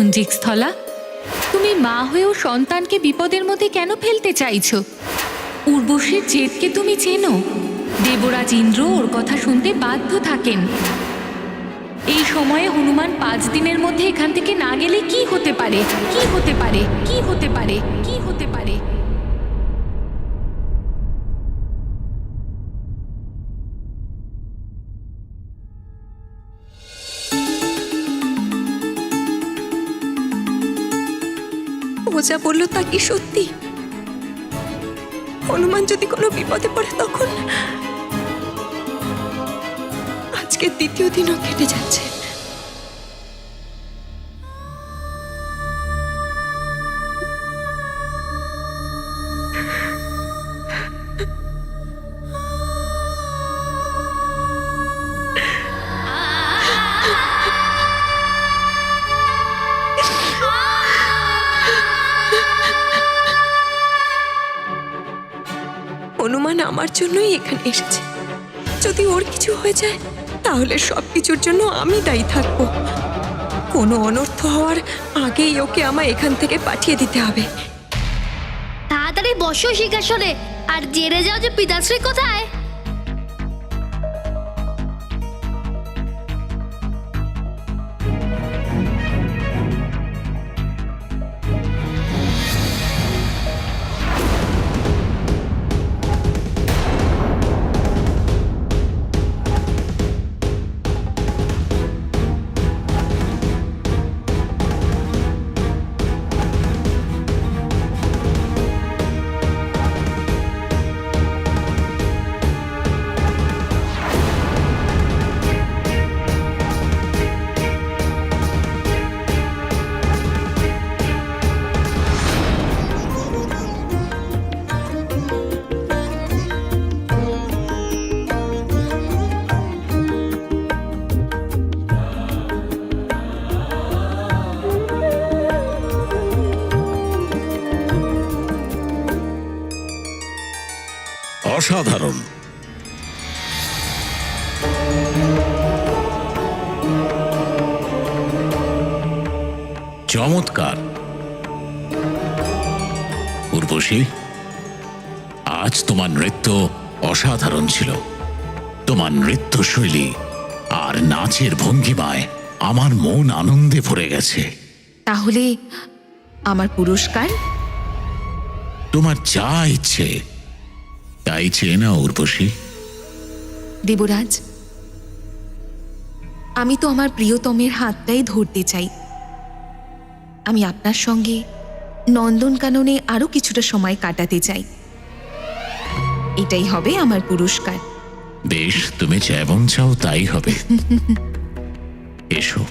পুঞ্জিকস্থলা, তুমি মা হয়েও সন্তানকে বিপদের মধ্যে কেন ফেলতে চাইছো? উর্বশীর জেদকে তুমি চেনো। দেবরাজ ইন্দ্র ওর কথা শুনতে বাধ্য থাকেন। এই সময়ে হনুমান 5 দিনের মধ্যে এখান থেকে না গেলে কি হতে পারে? কি হতে পারে? কি হতে পারে? কি হতে পারে? ও যা বললো তা কি সত্যি? হনুমান যদি কোনো বিপদে পড়ে তখন? আজকে 2য় দিনও কেটে যাচ্ছে। হনুমান আমার জন্যই এখানে এসেছে। যদি ওর কিছু হয়ে যায় তাহলে সবকিছুর জন্য আমি দায়ী থাকবো। কোনো অনর্থ হওয়ার আগেই ওকে আমায় এখান থেকে পাঠিয়ে দিতে হবে। তাড়াতাড়ি বসো সিংহাসনে আর জেনে যাও যে পিতাশ্রী কোথায়। অসাধারণ। চমৎকার। উর্বশী, আজ তোমার নৃত্য অসাধারণ ছিল। তোমার নৃত্যশৈলী আর নাচের ভঙ্গিমায় আমার মন আনন্দে ভরে গেছে। তাহলে আমার পুরস্কার? তোমার যা ইচ্ছে তাই চেয়ে নাও উর্বশী। দেবরাজ, আমি তো আমার প্রিয়তমের হাতটাই ধরতে চাই। আমি আপনার সঙ্গে নন্দনকাননে আরো কিছুটা সময় কাটাতে চাই। এটাই হবে আমার পুরস্কার। বেশ, তুমি যেমন চাও তাই হবে। এসো।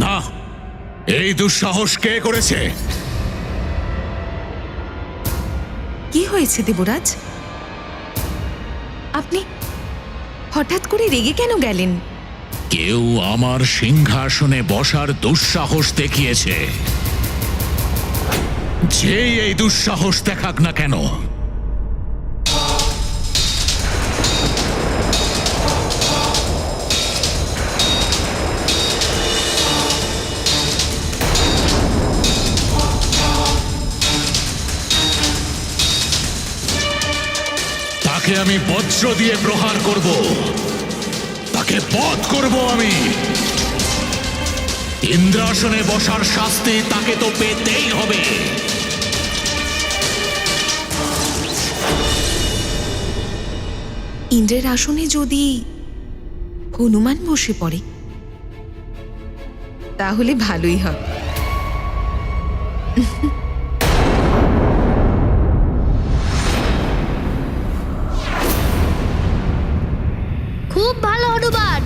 না, এই দুঃসাহস কে করেছে? কি হয়েছে দেবরাজ? আপনি হঠাৎ করে রেগে কেন গেলেন? কেউ আমার সিংহাসনে বসার দুঃসাহস দেখিয়েছে। যেই এই দুঃসাহস দেখাক না কেন, তাকে আমি বজ্র দিয়ে প্রহার করব, তাকে বধ করব আমি। ইন্দ্রাসনে বসার শাস্তি তাকে তো পেতেই হবে। ইন্দ্রের আসনে যদি হনুমান বসে পড়ে তাহলে ভালোই হবে। খুব ভালো হনুমান।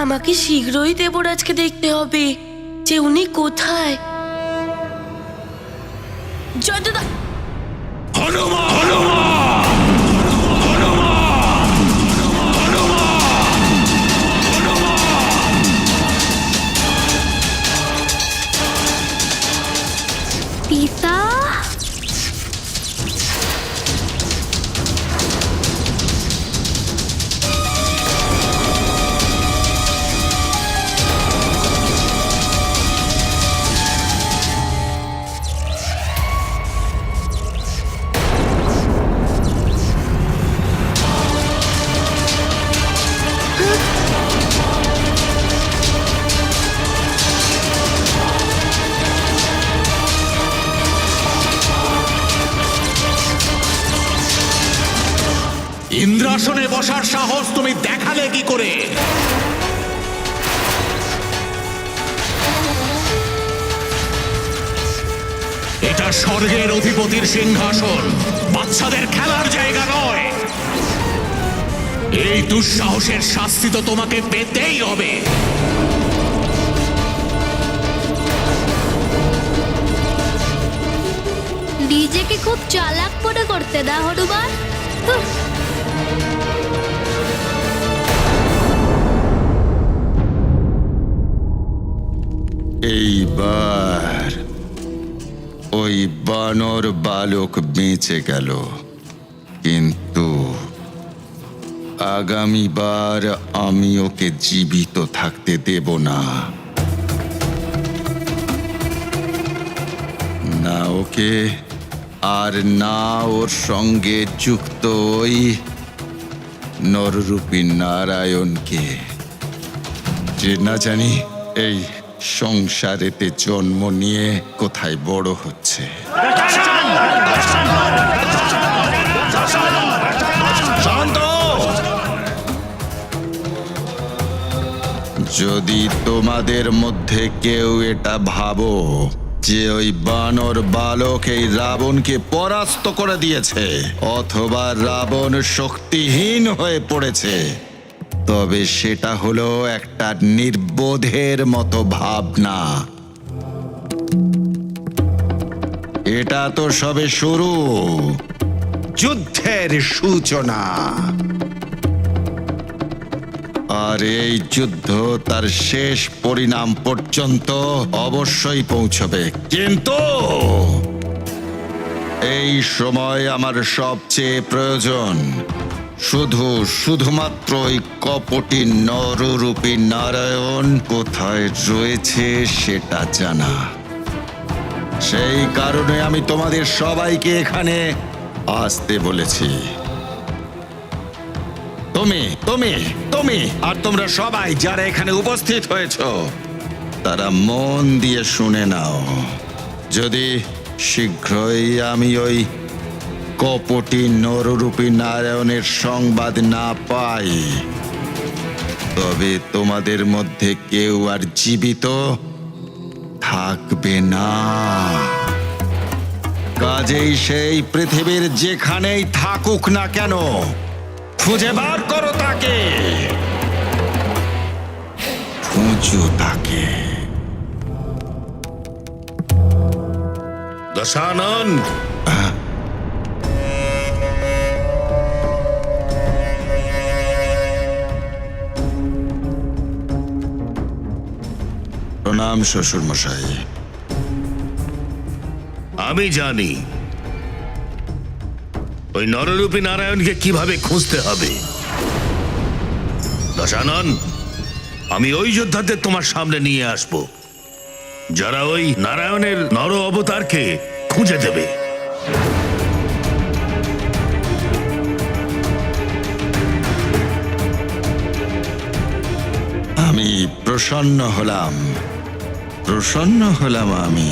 আমাকে শীঘ্রই দেবরাজকে দেখতে হবে যে উনি কোথায়। জয়দা, হনুমান হনুমান পিতা, ইন্দ্রাসনে বসার সাহস তুমি দেখালে কি করে? এটা স্বর্গের অধিপতির সিংহাসন, বাচ্চাদের খেলার জায়গা নয়। এই দুঃসাহসের শাস্তি তো তোমাকে পেতেই হবে। নিজেকে খুব চালাক মনে করতে না হনুমান? হুঁ। এইবার ওই বানর বালক বেঁচে গেল, কিন্তু আগামীবার আমি ওকে জীবিত থাকতে দেব না। না ওকে, আর না ওর সঙ্গে যুক্ত ওই নররূপী নারায়ণকে, যে না জানি এই সংসারেতে জন্ম নিয়ে কোথায় বড় হচ্ছে। শান্ত! যদি তোমাদের মধ্যে কেউ এটা ভাবো যে ওই বানর বালক এই রাবণকে পরাস্ত করে দিয়েছে অথবা রাবণ শক্তিহীন হয়ে পড়েছে, তবে সেটা হলো একটা নির্বোধের মতো ভাবনা। এটা তো সবে শুরু, যুদ্ধের সূচনা। আর এই যুদ্ধ তার শেষ পরিণাম পর্যন্ত অবশ্যই পৌঁছবে, কিন্তু এই সময় আমার সবচেয়ে প্রয়োজন শুধুমাত্র ওই কপটি নররূপী নারায়ণ কোথায় রয়েছে সেটা জানা। সেই কারণে আমি তোমাদের সবাইকে এখানে আসতে বলেছি। তুমি আর তোমরা সবাই যারা এখানে উপস্থিত হয়েছ, তারা মন দিয়ে শুনে নাও। যদি শীঘ্রই আমি ওই কপটি নররূপী নারায়ণের সংবাদ না পাই, তবে তোমাদের মধ্যে কেউ আর জীবিত থাকবে না। কাজেই সেই পৃথিবীর যেখানেই থাকুক না কেন, খুঁজে বার করো তাকে, খুঁজো তাকে। দশানন, প্রণাম শ্বশুর মশাই। আমি জানি ওই নররূপী নারায়ণকে কিভাবে খুঁজতে হবে। দশানন, আমি ওই যোদ্ধাদের তোমার সামনে নিয়ে আসব যারা ওই নারায়ণের নর অবতারকে খুঁজে দেবে। আমি প্রসন্ন হলাম আমি।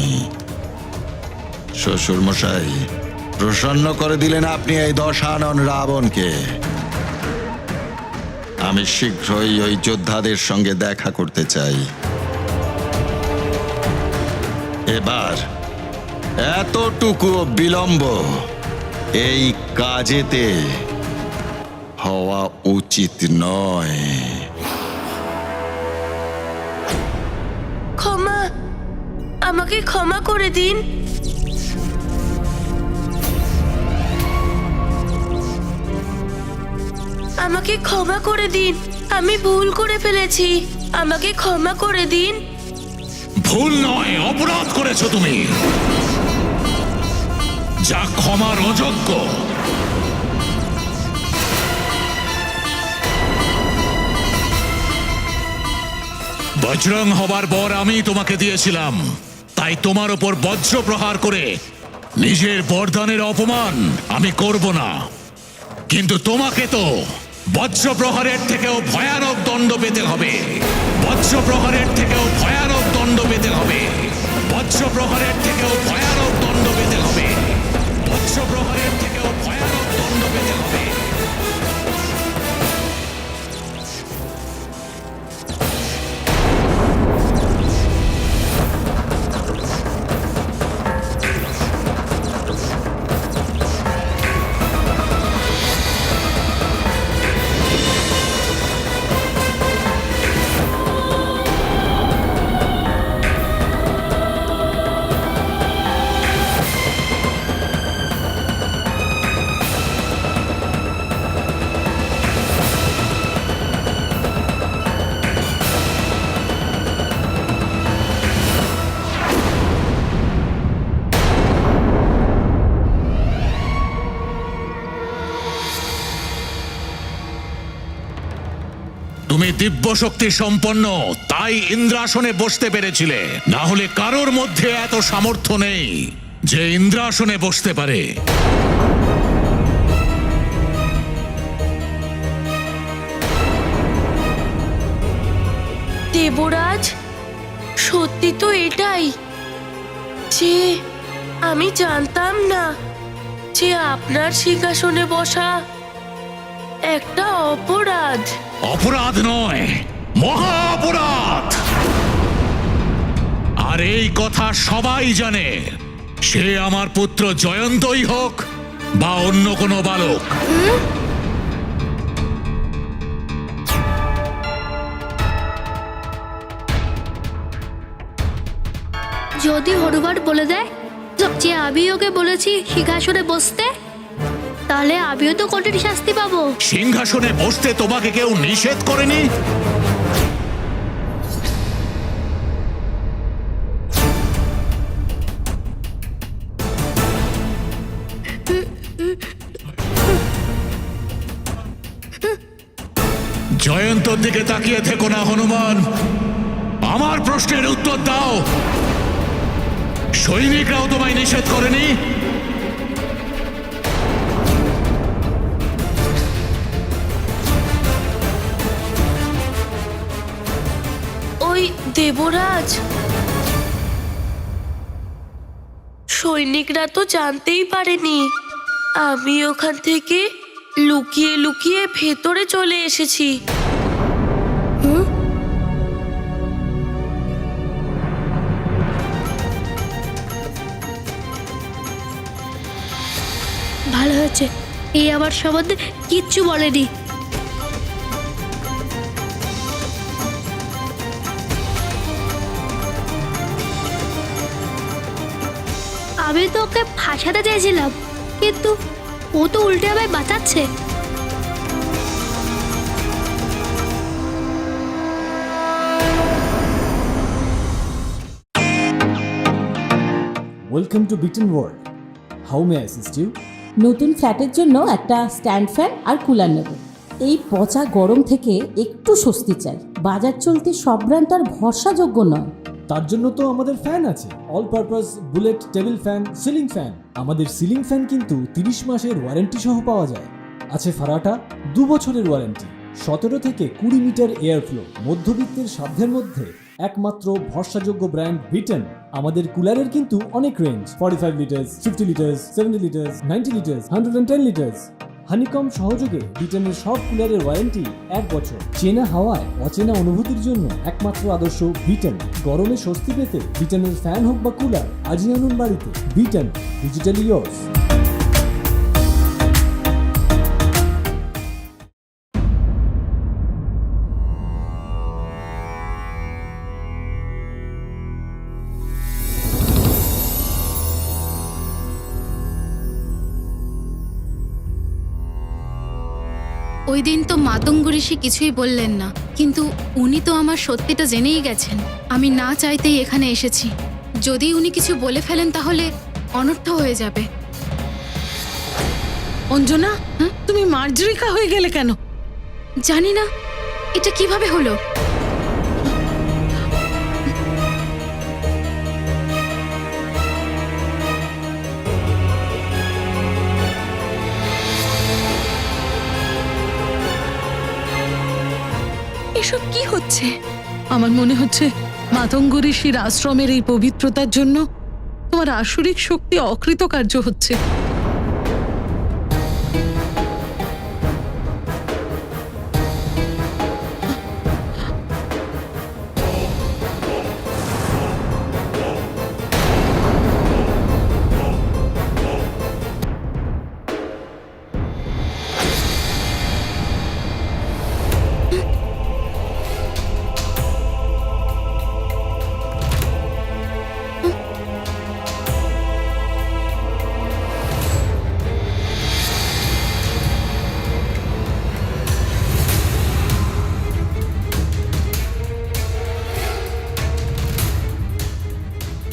শ্বশুর মশাই, প্রসন্ন করে দিলেন আপনি এই দশানন রাবণকে। আমি শীঘ্রই ওই যোদ্ধাদের সঙ্গে দেখা করতে চাই। এবার এতটুকু বিলম্ব এই কাজেতে হওয়া উচিত নয়। ক্ষমা, আমাকে ক্ষমা করে দিন। আমাকে ক্ষমা করে দিন, আমি ভুল করে ফেলেছি, আমাকে ক্ষমা করে দিন। ভুল নয়, অপরাধ করেছো তুমি, যা ক্ষমার অযোগ্য। বজরং হবার বর আমি তোমাকে দিয়েছিলাম, তাই তোমার ওপর বজ্র প্রহার করে নিজের বরদানের অপমান আমি করব না। কিন্তু তোমাকে তো বজ্র প্রহারের থেকেও ভয়ানক দণ্ড পেতে হবে, বজ্র প্রহারের থেকেও ভয়ানক দণ্ড পেতে হবে, বজ্র প্রহারের থেকেও ভয়ানক দণ্ড পেতে হবে, বজ্র প্রহারের থেকেও ভয়ানক দণ্ড পেতে হবে। তুমি দিব্য শক্তি সম্পন্ন, তাই ইন্দ্রাসনে বসতে পেরেছিলে, না হলে কারোর মধ্যে এত সামর্থ্য নেই যে ইন্দ্রাসনে বসতে পারে। দেবরাজ, সত্যি তো এটাই যে আমি জানতাম না যে আপনার সিংহাসনে বসা একটা অপরাধ। অপরাধ নয়, মহা অপরাধ। আর এই কথা সবাই জানে, সে আমার পুত্র জয়ন্তই হোক বা অন্য কোনো বালক। যদি হনুমান বলে দেয় যে আমি ওকে বলেছি সিংহাসনে বসতে, তাহলে আমিও তো কঠিন শাস্তি পাবো। সিংহাসনে বসতে তোমাকে কেউ নিষেধ করেনি। জয়ন্তর দিকে তাকিয়ে থেকো না হনুমান, আমার প্রশ্নের উত্তর দাও। সৈনিকরাও তোমায় নিষেধ করেনি? ওই দেবরাজ, সৈনিকরা তো জানতেই পারেনি। আমি ওখান থেকে লুকিয়ে লুকিয়ে ভেতরে চলে এসেছি। ভালো হয়েছে, এই আমার সম্বন্ধে কিচ্ছু বলেনি। আমি তো ওকে ফাঁসাতে চাইছিলাম, কিন্তু ও তো উল্টে আমায় বাঁচাচ্ছে। Welcome to Beaten World. How may I assist you? নতুন ফ্ল্যাটের জন্য একটা স্ট্যান্ড ফ্যান আর কুলার নেব। এই পচা গরম থেকে একটু স্বস্তি চাই। বাজার চলতে সব ব্র্যান্ড আর ভরসাযোগ্য নয়। তার জন্য তো আমাদের ফ্যান আছে, all purpose bullet table fan, ceiling fan. আমাদের সিলিং ফ্যান কিন্তু 30 মাসের ওয়ারেন্টি সহ পাওয়া যায়। আছে ফারাটা 2 বছরের ওয়ারেন্টি, 17 থেকে 20 মিটার এয়ার ফ্লো, মধ্যবিত্তের সাধ্যের মধ্যে একমাত্র ভরসাযোগ্য ব্র্যান্ড বিটেন। আমাদের কুলারের কিন্তু অনেক range, 45 litres, 50 litres, 70 litres, 90 litres, 110 litres. Honeycomb সহযোগে বিটেনের সব কুলারের ওয়ারেন্টি 1 বছর। চেনা হাওয়ায় অচেনা অনুভূতির জন্য একমাত্র আদর্শ বিটেন। গরমে স্বস্তি পেতে বিটেনের ফ্যান হোক বা কুলার, আজই আনুন বাড়িতে। Beaten, digitally yours. ওই দিন তো মাতঙ্গ ঋষি কিছুই বললেন না, কিন্তু উনি তো আমার সত্যিটা জেনেই গেছেন। আমি না চাইতেই এখানে এসেছি। যদি উনি কিছু বলে ফেলেন তাহলে অনর্থ হয়ে যাবে। অঞ্জনা, তুমি মার্জরিকা হয়ে গেলে কেন? জানি না এটা কিভাবে হলো। এসব কি হচ্ছে? আমার মনে হচ্ছে মাতঙ্গ ঋষির আশ্রমের এই পবিত্রতার জন্য তোমার আসরিক শক্তি অকৃতকার্য হচ্ছে।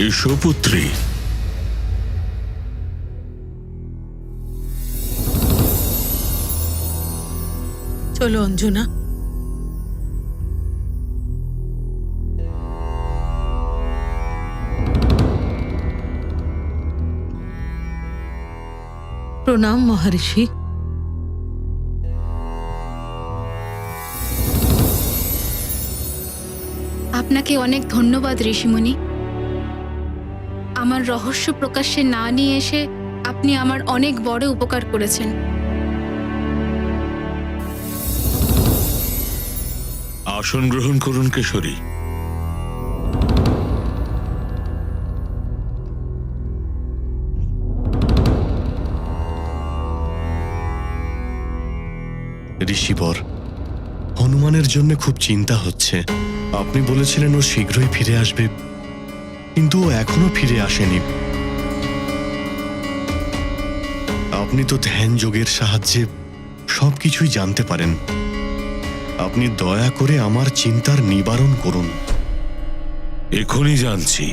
এসো পুত্রী। চলো অঞ্জনা। প্রণাম মহর্ষি। আপনাকে অনেক ধন্যবাদ ঋষিমুনি। আমার রহস্য প্রকাশ্যে না নিয়ে এসে আপনি আমার অনেক বড় উপকার করেছেন। আসন গ্রহণ করুন কেশরী। ঋষিবর, হনুমানের জন্য খুব চিন্তা হচ্ছে। আপনি বলেছিলেন ও শীঘ্রই ফিরে আসবে, কিন্তু ও এখনো ফিরে আসেনি। আপনি তো ধ্যান যোগের সাহায্যে সবকিছুই জানতে পারেন। আপনি দয়া করে আমার চিন্তার নিবারণ করুন। এখনই জানছি।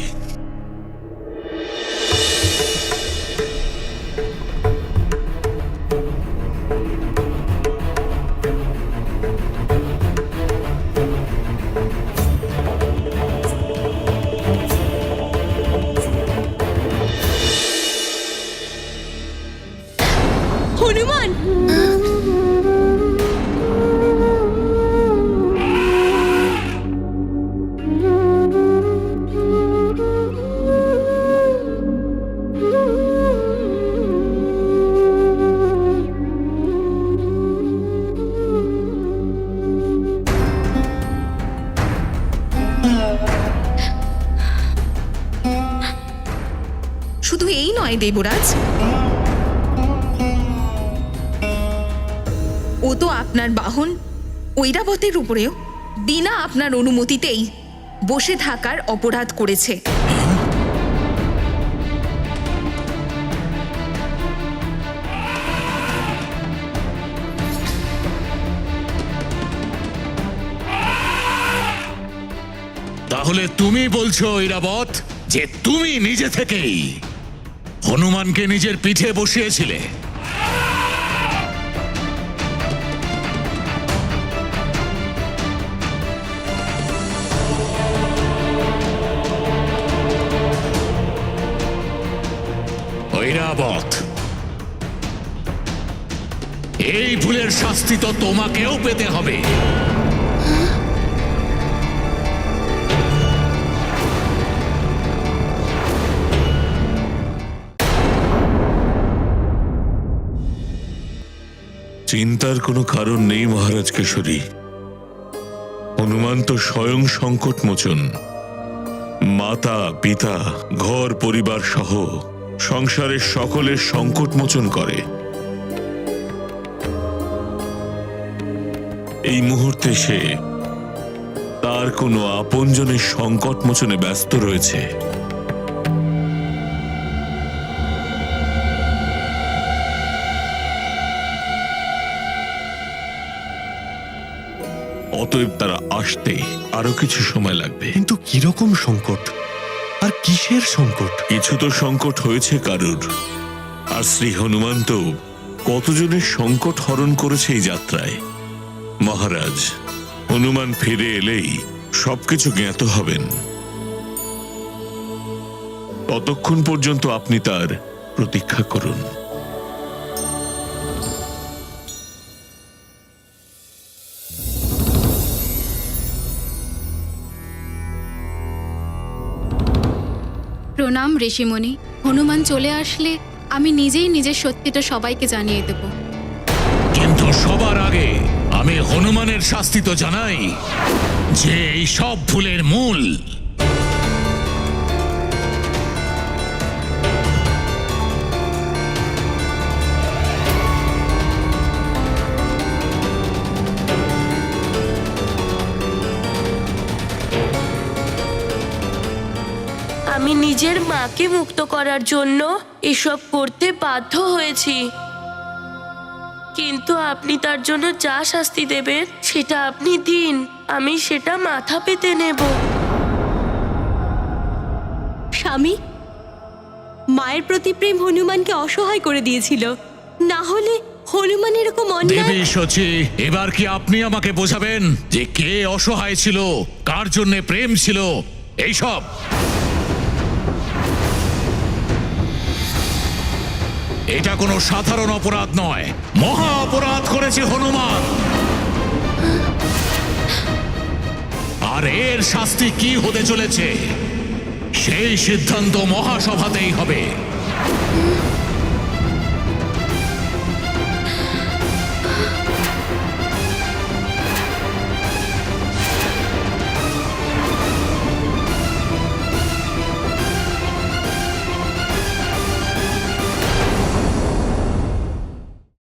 হনুমান! শুধু এই নয় দেবরাজ, ও তো আপনার বাহন ঐরাবতের উপরেও বিনা আপনার অনুমতিতেই বসে থাকার অপরাধ করেছে। তাহলে তুমি বলছো ঐরাবত যে তুমি নিজে থেকেই হনুমানকে নিজের পিঠে বসিয়েছিলে? ঐরাবত, এই ভুলের শাস্তি তো তোমাকেও পেতে হবে। চিন্তার কোনো কারণ নেই মহারাজ কেশরী। হনুমান তো স্বয়ং সংকট মোচন। মাতা পিতা ঘর পরিবার সহ সংসারের সকলের সংকট মোচন করে। এই মুহূর্তে সে তার কোনো আপনজনের সংকট মোচনে ব্যস্ত রয়েছে। অতএব তারা আসতে আরো কিছু সময় লাগবে। কিন্তু কিরকম সংকট আর কিসের সংকট? কিছু তো সংকট হয়েছে কারুর, আর শ্রী হনুমান তো কতজনের সংকট হরণ করেছে এই যাত্রায়। মহারাজ, হনুমান ফিরে এলেই সবকিছু জ্ঞাত হবেন। ততক্ষণ পর্যন্ত আপনি তার প্রতীক্ষা করুন। প্রণাম ঋষিমণি। হনুমান চলে আসলে আমি নিজেই নিজের সত্যিটা সবাইকে জানিয়ে দেব। কিন্তু সবার আগে আমি হনুমানের শাস্তি তো জানাই, যে এই সব ভুলের মূল। আমি নিজের মাকে মুক্ত করার জন্য এসব করতে বাধ্য হয়েছি, কিন্তু আপনি তার জন্য যা শাস্তি দেবেন সেটা আপনি দিন, আমি সেটা মাথা পেতে নেব। স্বামী, মায়ের প্রতি প্রেম হনুমানকে অসহায় করে দিয়েছিল, না হলে হনুমান এরকম দেবী সচি, এবার কি আপনি আমাকে বোঝাবেন যে কে অসহায় ছিল, কার জন্য প্রেম ছিল? এইসব এটা কোনো সাধারণ অপরাধ নয়, মহা অপরাধ করেছে হনুমান। আর এর শাস্তি কি হতে চলেছে সেই সিদ্ধান্ত মহাসভাতেই হবে।